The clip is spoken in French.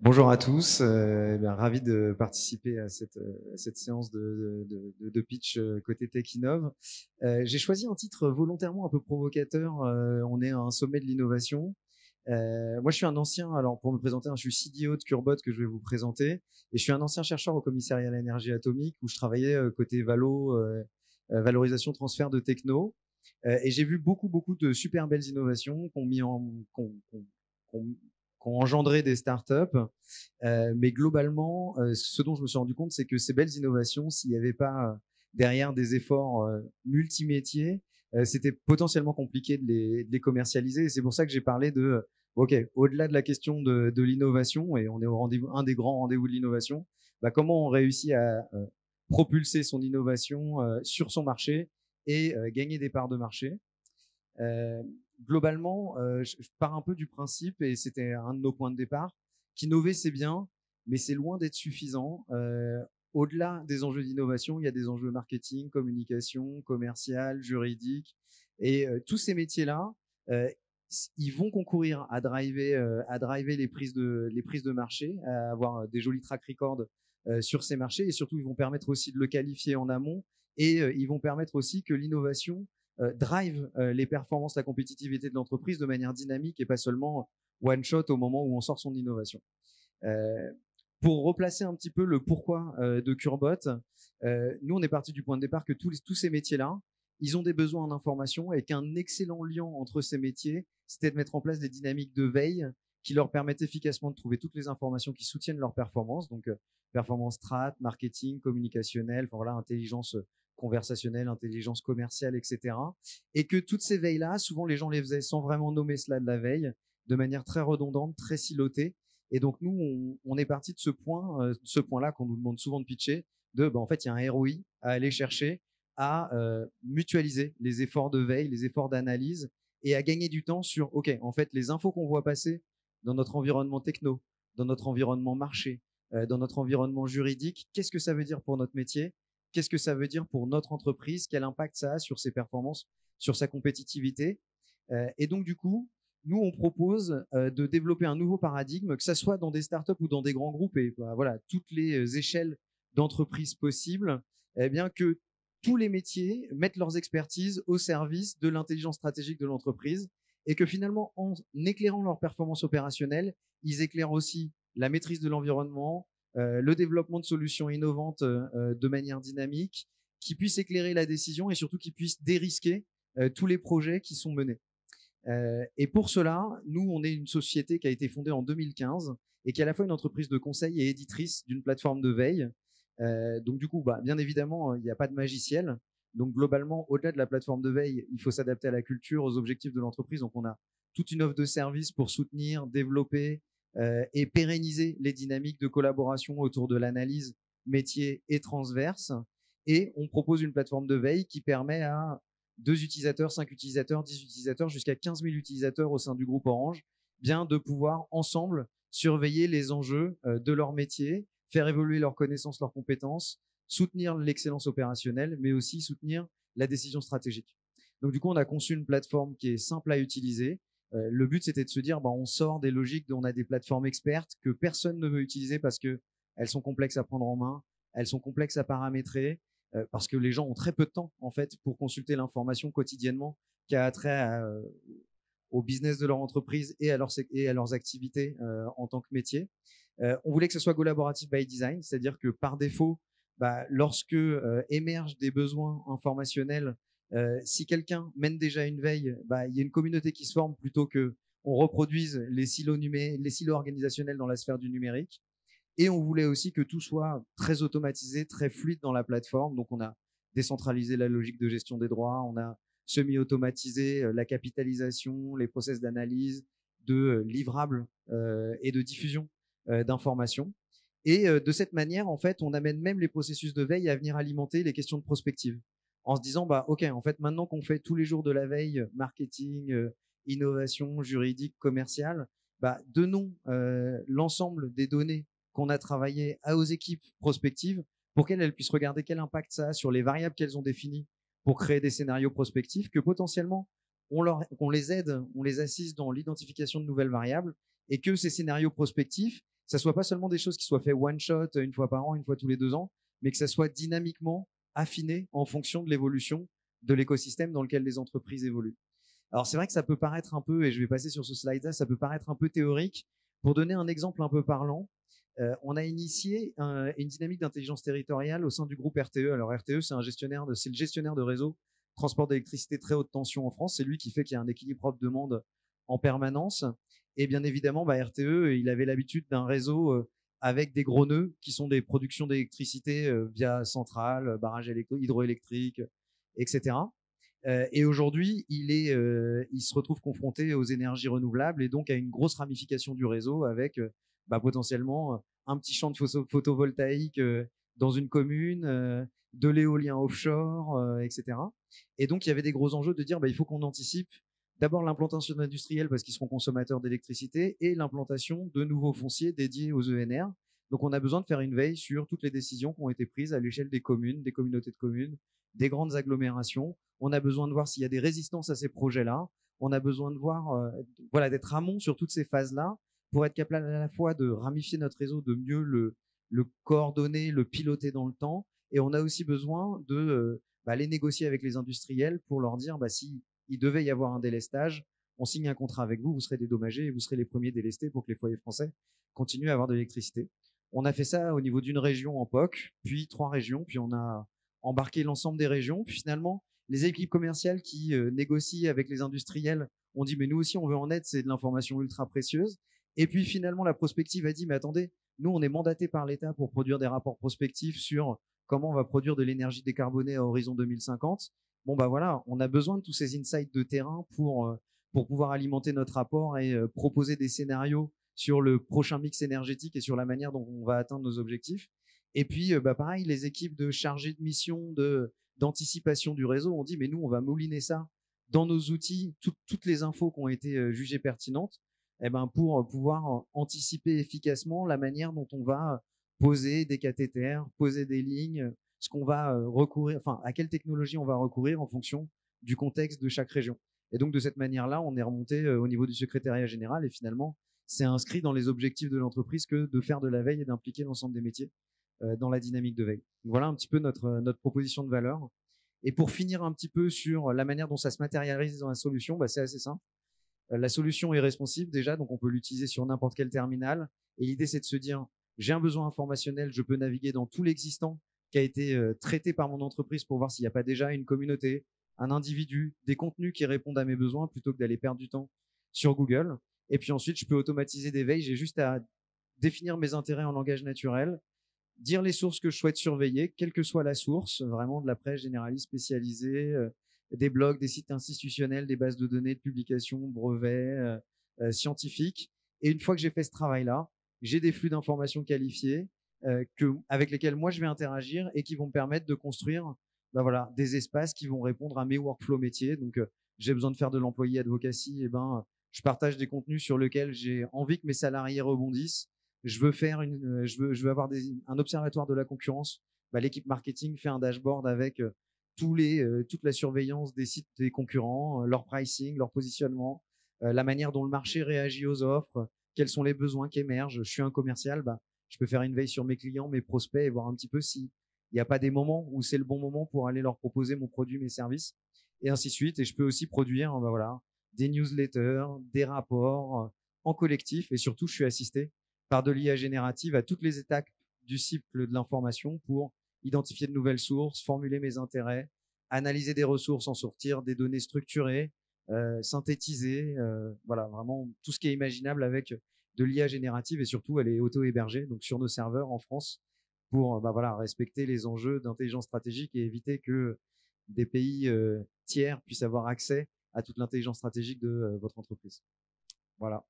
Bonjour à tous, ravi de participer à cette séance de pitch côté TechInnov. J'ai choisi un titre volontairement un peu provocateur. On est à un sommet de l'innovation. Moi, je suis un ancien, alors pour me présenter, je suis CDO de Curbot que je vais vous présenter, et je suis un ancien chercheur au commissariat à l'énergie atomique où je travaillais côté valorisation, transfert de techno, et j'ai vu beaucoup de super belles innovations qu'on engendré des startups. Mais globalement, ce dont je me suis rendu compte, c'est que ces belles innovations, s'il n'y avait pas derrière des efforts multimétiers, c'était potentiellement compliqué de les commercialiser. Et c'est pour ça que j'ai parlé de, OK, au-delà de la question de l'innovation, et on est au rendez-vous, un des grands rendez-vous de l'innovation, bah, comment on réussit à propulser son innovation sur son marché et gagner des parts de marché. Euh, Globalement, je pars un peu du principe, et c'était un de nos points de départ, qu'innover, c'est bien, mais c'est loin d'être suffisant. Au-delà des enjeux d'innovation, il y a des enjeux marketing, communication, commercial, juridique. Et tous ces métiers-là, euh, ils vont concourir à driver les prises de marché, à avoir des jolis track records sur ces marchés. Et surtout, ils vont permettre aussi de le qualifier en amont. Et ils vont permettre aussi que l'innovation drive les performances, la compétitivité de l'entreprise de manière dynamique et pas seulement one shot au moment où on sort son innovation. Euh, pour replacer un petit peu le pourquoi de Curbot, nous on est parti du point de départ que tous ces métiers-là, ils ont des besoins en information, et qu'un excellent lien entre ces métiers, c'était de mettre en place des dynamiques de veille qui leur permettent efficacement de trouver toutes les informations qui soutiennent leur performance, donc performance strat, marketing, communicationnel, enfin, voilà, intelligence conversationnelle, intelligence commerciale, etc. Et que toutes ces veilles-là, souvent les gens les faisaient sans vraiment nommer cela de la veille, de manière très redondante, très silotée. Et donc nous, on est parti de ce point-là qu'on nous demande souvent de pitcher, en fait, il y a un ROI à aller chercher, à mutualiser les efforts de veille, les efforts d'analyse, et à gagner du temps sur, OK, en fait, les infos qu'on voit passer dans notre environnement techno, dans notre environnement marché, dans notre environnement juridique, qu'est-ce que ça veut dire pour notre métier? Qu'est-ce que ça veut dire pour notre entreprise? Quel impact ça a sur ses performances, sur sa compétitivité? Et donc, du coup, nous, on propose de développer un nouveau paradigme, que ce soit dans des startups ou dans des grands groupes, et bah, voilà, toutes les échelles d'entreprise possibles, eh bien que tous les métiers mettent leurs expertises au service de l'intelligence stratégique de l'entreprise, et que finalement, en éclairant leur performance opérationnelle, ils éclairent aussi la maîtrise de l'environnement, le développement de solutions innovantes de manière dynamique, qui puissent éclairer la décision et surtout qui puissent dérisquer tous les projets qui sont menés. Et pour cela, nous, on est une société qui a été fondée en 2015 et qui est à la fois une entreprise de conseil et éditrice d'une plateforme de veille. Donc du coup, bah, bien évidemment, il n'y a pas de magiciel. Donc globalement, au-delà de la plateforme de veille, il faut s'adapter à la culture, aux objectifs de l'entreprise. Donc on a toute une offre de services pour soutenir, développer et pérenniser les dynamiques de collaboration autour de l'analyse métier et transverse. Et on propose une plateforme de veille qui permet à 2 utilisateurs, 5 utilisateurs, 10 utilisateurs, jusqu'à 15 000 utilisateurs au sein du groupe Orange, bien de pouvoir ensemble surveiller les enjeux de leur métier, faire évoluer leurs connaissances, leurs compétences, soutenir l'excellence opérationnelle, mais aussi soutenir la décision stratégique. Donc du coup, on a conçu une plateforme qui est simple à utiliser. Le but, c'était de se dire, on sort des logiques où on a des plateformes expertes que personne ne veut utiliser parce qu'elles sont complexes à prendre en main, elles sont complexes à paramétrer, parce que les gens ont très peu de temps en fait pour consulter l'information quotidiennement qui a trait au business de leur entreprise et à leurs activités en tant que métier. On voulait que ce soit collaboratif by design, c'est-à-dire que par défaut, lorsque émergent des besoins informationnels, si quelqu'un mène déjà une veille, il y a une communauté qui se forme plutôt que on reproduise les silos organisationnels dans la sphère du numérique. Et on voulait aussi que tout soit très automatisé, très fluide dans la plateforme. Donc, on a décentralisé la logique de gestion des droits, on a semi-automatisé la capitalisation, les process d'analyse, de livrables et de diffusion d'informations. Et de cette manière, en fait, on amène même les processus de veille à venir alimenter les questions de prospective. En se disant, OK, en fait, maintenant qu'on fait tous les jours de la veille, marketing, innovation, juridique, commerciale, donnons l'ensemble des données qu'on a travaillé aux équipes prospectives pour qu'elles puissent regarder quel impact ça a sur les variables qu'elles ont définies pour créer des scénarios prospectifs, que potentiellement on les aide, on les assiste dans l'identification de nouvelles variables, et que ces scénarios prospectifs, ça soit pas seulement des choses qui soient faites one shot, une fois par an, une fois tous les 2 ans, mais que ça soit dynamiquement affiné en fonction de l'évolution de l'écosystème dans lequel les entreprises évoluent. Alors c'est vrai que ça peut paraître un peu, et je vais passer sur ce slide-là, ça peut paraître un peu théorique. Pour donner un exemple un peu parlant, on a initié une dynamique d'intelligence territoriale au sein du groupe RTE. Alors RTE, c'est le gestionnaire de réseau transport d'électricité très haute tension en France. C'est lui qui fait qu'il y a un équilibre offre-demande en permanence. Et bien évidemment, RTE, il avait l'habitude d'un réseau avec des gros nœuds qui sont des productions d'électricité via centrales, barrages hydroélectriques, etc. Et aujourd'hui, il se retrouve confronté aux énergies renouvelables et donc à une grosse ramification du réseau avec potentiellement un petit champ de photovoltaïque dans une commune, de l'éolien offshore, etc. Et donc, il y avait des gros enjeux de dire il faut qu'on anticipe d'abord l'implantation industrielle parce qu'ils seront consommateurs d'électricité et l'implantation de nouveaux fonciers dédiés aux ENR. Donc, on a besoin de faire une veille sur toutes les décisions qui ont été prises à l'échelle des communes, des communautés de communes, des grandes agglomérations. On a besoin de voir s'il y a des résistances à ces projets-là. On a besoin de voir, d'être amont sur toutes ces phases-là pour être capable à la fois de ramifier notre réseau, de mieux le coordonner, le piloter dans le temps. Et on a aussi besoin de les négocier avec les industriels pour leur dire si il devait y avoir un délestage, on signe un contrat avec vous, vous serez dédommagés et vous serez les premiers délestés pour que les foyers français continuent à avoir de l'électricité. On a fait ça au niveau d'une région en POC, puis 3 régions, puis on a embarqué l'ensemble des régions. Puis finalement, les équipes commerciales qui négocient avec les industriels ont dit mais nous aussi on veut en être, c'est de l'information ultra précieuse. Et puis finalement la prospective a dit mais attendez, nous on est mandaté par l'État pour produire des rapports prospectifs sur comment on va produire de l'énergie décarbonée à horizon 2050. Bon voilà, on a besoin de tous ces insights de terrain pour pouvoir alimenter notre rapport et proposer des scénarios sur le prochain mix énergétique et sur la manière dont on va atteindre nos objectifs. Et puis, pareil, les équipes de chargés de mission, d'anticipation du réseau ont dit, mais nous, on va mouliner ça dans nos outils, toutes les infos qui ont été jugées pertinentes, pour pouvoir anticiper efficacement la manière dont on va poser des cathéters, poser des lignes, ce qu'on va recourir, enfin, à quelle technologie on va recourir en fonction du contexte de chaque région. Et donc, de cette manière-là, on est remonté au niveau du secrétariat général et finalement, c'est inscrit dans les objectifs de l'entreprise que de faire de la veille et d'impliquer l'ensemble des métiers dans la dynamique de veille. Donc, voilà un petit peu notre proposition de valeur. Et pour finir un petit peu sur la manière dont ça se matérialise dans la solution, c'est assez simple. La solution est responsive déjà, donc on peut l'utiliser sur n'importe quel terminal. Et l'idée, c'est de se dire, j'ai un besoin informationnel, je peux naviguer dans tout l'existant qui a été traité par mon entreprise pour voir s'il n'y a pas déjà une communauté, un individu, des contenus qui répondent à mes besoins plutôt que d'aller perdre du temps sur Google. Et puis ensuite, je peux automatiser des veilles. J'ai juste à définir mes intérêts en langage naturel, dire les sources que je souhaite surveiller, quelle que soit la source, vraiment de la presse généraliste spécialisée, des blogs, des sites institutionnels, des bases de données, de publications, brevets, scientifiques. Et une fois que j'ai fait ce travail-là, j'ai des flux d'informations qualifiés avec lesquels moi je vais interagir et qui vont me permettre de construire des espaces qui vont répondre à mes workflows métiers. Donc, j'ai besoin de faire de l'employé advocacy, je partage des contenus sur lesquels j'ai envie que mes salariés rebondissent. Je veux avoir un observatoire de la concurrence. L'équipe marketing fait un dashboard avec toute la surveillance des sites des concurrents, leur pricing, leur positionnement, la manière dont le marché réagit aux offres, quels sont les besoins qui émergent. Je suis un commercial, je peux faire une veille sur mes clients, mes prospects et voir un petit peu s'il n'y a pas des moments où c'est le bon moment pour aller leur proposer mon produit, mes services, et ainsi de suite. Et je peux aussi produire des newsletters, des rapports en collectif. Et surtout, je suis assisté par de l'IA générative à toutes les étapes du cycle de l'information pour identifier de nouvelles sources, formuler mes intérêts, analyser des ressources, en sortir des données structurées, synthétiser, vraiment tout ce qui est imaginable avec de l'IA générative. Et surtout, elle est auto-hébergée, donc sur nos serveurs en France, pour respecter les enjeux d'intelligence stratégique et éviter que des pays tiers puissent avoir accès à toute l'intelligence stratégique de votre entreprise. Voilà.